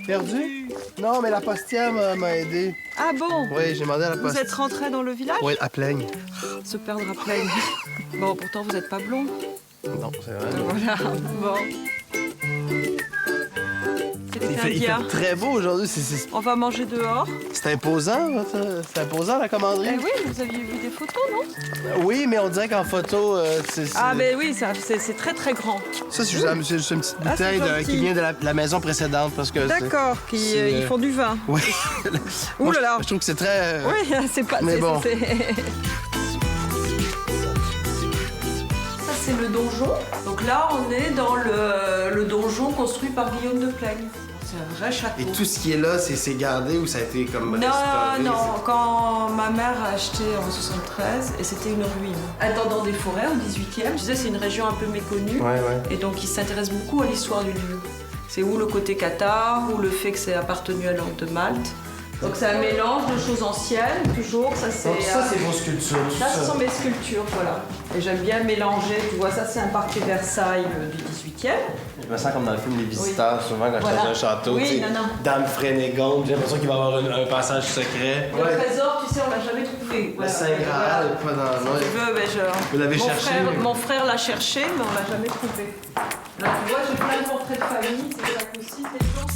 Perdu? Non, mais la postière m'a aidé. Ah bon? Oui, j'ai demandé à la Vous postière. êtes rentré dans le village? Oui, à Plaigne. Se perdre à Plaigne. Bon, pourtant, vous n'êtes pas blond. Non, c'est vrai. Voilà, bon. Il C'était fait indien. très beau aujourd'hui. On va manger dehors. C'est imposant, c'est imposant la commanderie. Eh oui, vous aviez vu des photos, non? Oui, mais on dirait qu'en photo, Ah, ben oui, c'est très, très grand. Ça, c'est juste une petite Ah, c'est bouteille gentil. qui vient de la maison précédente parce que. D'accord, ils font du vin. Oui. Ouh là là. Je trouve que c'est très. Oui, c'est pas... Mais bon. Ça, c'est le donjon. Donc là, on est dans le donjon construit par Guillaume de Plaigne. C'est un vrai château. Et tout ce qui est là, c'est gardé ou ça a été comme Non, restauré? non, quand ma mère a acheté en 73, et c'était une ruine. Attendant des forêts au 18e, je disais c'est une région un peu méconnue. Ouais, ouais. Et donc ils s'intéressent beaucoup à l'histoire du lieu. C'est ou le côté cathare, ou le fait que c'est appartenu à l'ordre de Malte. Donc c'est un mélange de choses anciennes, toujours. Ça, c'est vos sculptures. ça, ce sont mes sculptures, voilà. Et j'aime bien mélanger, tu vois, ça c'est un parc Versailles du 18e. Je me sens comme dans le film Les Visiteurs, souvent quand je suis Voilà. dans un château. Oui, tu sais, non, non. Dame Frénégonde, j'ai l'impression qu'il va y avoir un passage secret. Le trésor, tu sais, on l'a jamais trouvé. Le Voilà. Saint Graal, pas dans Si l'œil. tu veux, mais Vous l'avez cherché, mais- Mon frère l'a cherché, mais on l'a jamais trouvé. Là, tu vois, j'ai plein de portraits de famille, c'est ça aussi, des gens.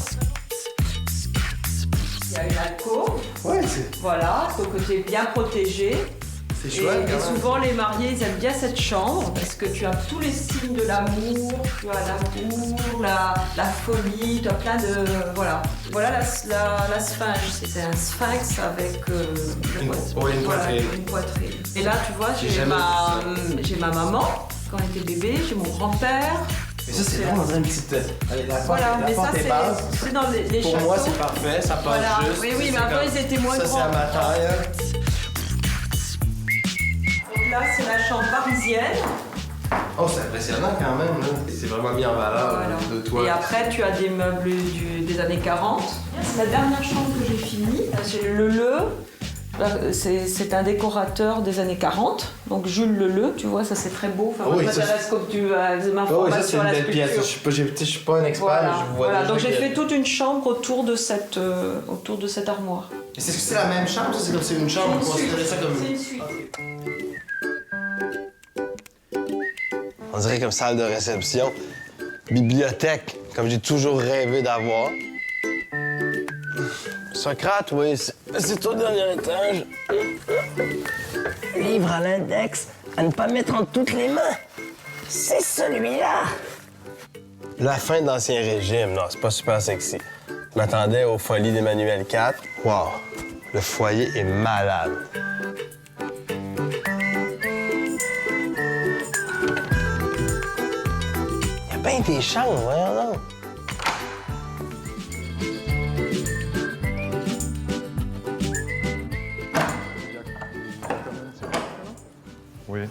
Il y a une alcôve, Ouais, c'est voilà, donc côté bien protégé. Et, chouette. et quand même. souvent, les mariés, ils aiment bien cette chambre parce que tu as tous les signes de l'amour, tu as l'amour, la folie, tu as plein de... Voilà. Voilà la sphinge. C'est un sphinx avec... Une poitrine. une poitrine. Et là, tu vois, J'ai j'ai jamais ma maman quand elle était bébé, j'ai mon grand-père. Mais ça, c'est vraiment une petite. Allez, la porte, Voilà, la mais porte ça, est basse. c'est dans les Pour châteaux. moi, c'est parfait, ça passe Voilà. juste. Oui, C'est mais avant, comme- ils étaient moins ça, grands. c'est à ma taille. Hein. Donc là, c'est la chambre parisienne. Oh, c'est impressionnant quand même, là. C'est vraiment mis en valeur Voilà. de toi. Et après, tu as des meubles des années 40. C'est la dernière chambre que j'ai finie. J'ai Leleu. C'est un décorateur des années 40. Donc Jules Leleu, tu vois, ça c'est très beau. Enfin, moi, Oui, je ça, m'intéresse comme tu as ma Oh, oui, ça, formation c'est à une la belle sculpture. pièce. Je suis pas un expert, Voilà, mais je vois voilà. déjà Donc j'ai que- fait toute une chambre autour de cette armoire. Est-ce que c'est la même chambre? Ça, c'est comme c'est une chambre, on considérait ça comme. C'est une suite. On dirait comme salle de réception. Bibliothèque, comme j'ai toujours rêvé d'avoir. Socrate, oui, c'est au dernier étage. Livre à l'index à ne pas mettre entre toutes les mains. C'est celui-là. La fin de l'Ancien Régime, non, c'est pas super sexy. Je m'attendais aux folies d'Emmanuel IV. Wow, le foyer est malade. Il y a bien des chambres, voyons donc. Oui.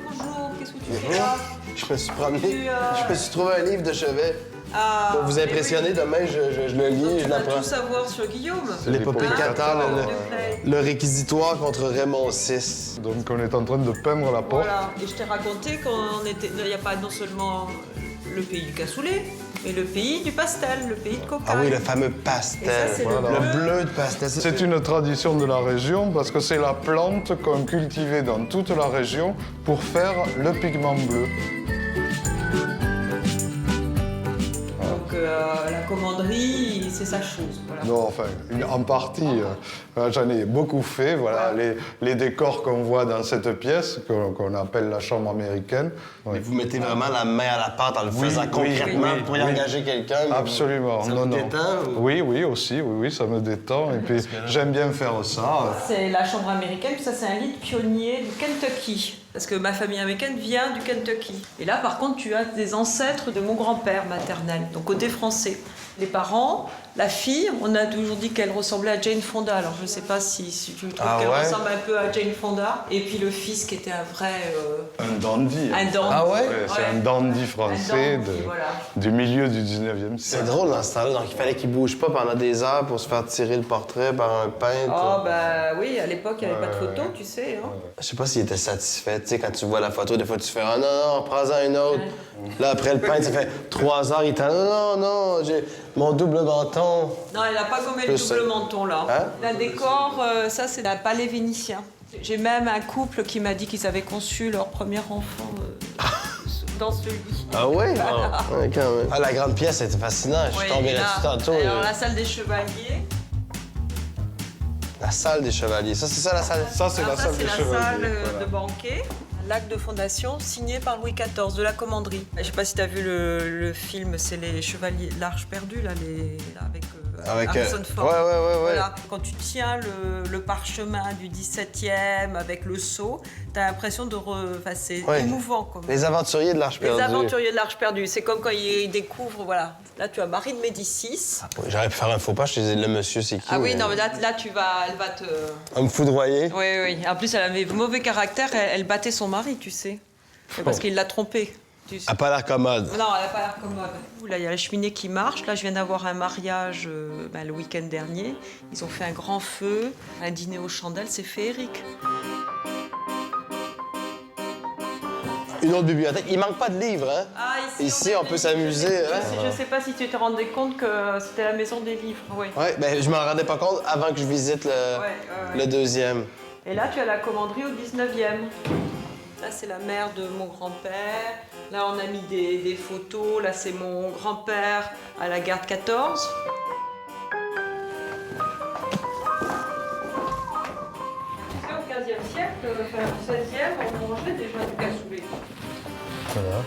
Bonjour, qu'est-ce que tu fais là? Je me suis promené, Tu, je me suis trouvé un livre de chevet. Ah, Pour vous mais impressionner, oui. demain, je le lis et Tu je vas l'apprends. tout savoir sur Guillaume. L'épopée L'épopée Cathare, Cathare, le réquisitoire contre Raymond VI. Donc on est en train de peindre la porte. Voilà, et je t'ai raconté qu'on était. Il n'y a pas non seulement le pays du cassoulet, mais le pays du pastel, le pays de cocagne. Ah oui, le fameux pastel. Et ça, c'est Voilà. Le bleu de pastel. C'est une tradition de la région parce que c'est la plante qu'on cultivait dans toute la région pour faire le pigment bleu. Donc la commanderie, c'est sa chose. Voilà. Non, enfin, en partie, j'en ai beaucoup fait. Voilà, les décors qu'on voit dans cette pièce, qu'on appelle la chambre américaine. Mais Oui. vous mettez vraiment la main à la pâte en le faisant concrètement oui, pour y oui. engager quelqu'un. Absolument. Ça non, vous non. détend ou- Oui, oui, aussi, oui, ça me détend. Et puis, j'aime bien faire ça. C'est la chambre américaine, puis ça c'est un lit de pionnier du Kentucky. Parce que ma famille américaine vient du Kentucky. Et là par contre tu as des ancêtres de mon grand-père maternel, donc côté français. Les parents, la fille, on a toujours dit qu'elle ressemblait à Jane Fonda. Alors je ne sais pas si tu trouves Ah qu'elle ouais? ressemble un peu à Jane Fonda. Et puis le fils qui était un vrai... Un dandy. un dandy. Ah ouais? Ouais, c'est un dandy français Un dandy, voilà. du milieu du 19e C'est siècle. drôle dans ce temps-là, donc il fallait qu'il bouge pas pendant des heures pour se faire tirer le portrait par un peintre. Oh bah oui, à l'époque, il n'y avait pas de photo, tu sais. Hein. Je sais pas s'il était satisfait. Tu sais, quand tu vois la photo, des fois, tu fais « Ah non, non, prends-en une autre. Là, après, le peintre, ça fait 3 heures, il t'a Non, non, j'ai mon double menton. » Non, elle n'a pas gommé le Plus double ça. menton, là. Hein? Un décor, ça, c'est un palais vénitien. J'ai même un couple qui m'a dit qu'ils avaient conçu leur premier enfant dans ce lit. Ah ouais? Ah, ouais, quand même. Ah, la grande pièce, c'était fascinant. Je suis Oui, tombé là, là-dessus tantôt. alors, la salle des chevaliers. La salle des chevaliers. Ça, c'est ça, la salle? Ça, c'est Alors la ça, salle c'est des la chevaliers. salle voilà. de banquet. Un acte de fondation signé par Louis XIV de la commanderie. Je sais pas si tu as vu le film, c'est les chevaliers, l'Arche perdue, là, avec Harrison Ford. Ouais. Voilà. Quand tu tiens le parchemin du 17e avec le sceau, tu as l'impression de... Enfin, c'est Ouais. émouvant. Comme... Les aventuriers de l'Arche Les perdue. aventuriers de l'Arche perdue. C'est comme quand ils découvrent, voilà. Là, tu as Marie de Médicis. Ouais, j'aurais pu faire un faux pas, je te disais, le monsieur, c'est qui? Ah oui, non, mais là, elle va te... Un me foudroyer. Oui, oui. En plus, elle avait mauvais caractère. Elle battait son mari, tu sais. C'est parce qu'il l'a trompée. Tu sais. Elle a pas l'air commode. Non, elle n'a pas l'air commode. Là, il y a la cheminée qui marche. Là, je viens d'avoir un mariage le week-end dernier. Ils ont fait un grand feu, un dîner aux chandelles. C'est féerique. Une autre bibliothèque. Il manque pas de livres, hein? Ah, Ici, on peut s'amuser, hein? Je sais pas si tu te rendais compte que c'était la maison des livres. Oui. Ouais, ben je m'en rendais pas compte avant que je visite le deuxième. Et là, tu as la commanderie au 19e. Là, c'est la mère de mon grand-père. Là, on a mis des photos. Là, c'est mon grand-père à la garde 14. Tu sais, au 15e siècle, enfin, au 16e, on mangeait déjà du cassoulet. Voilà.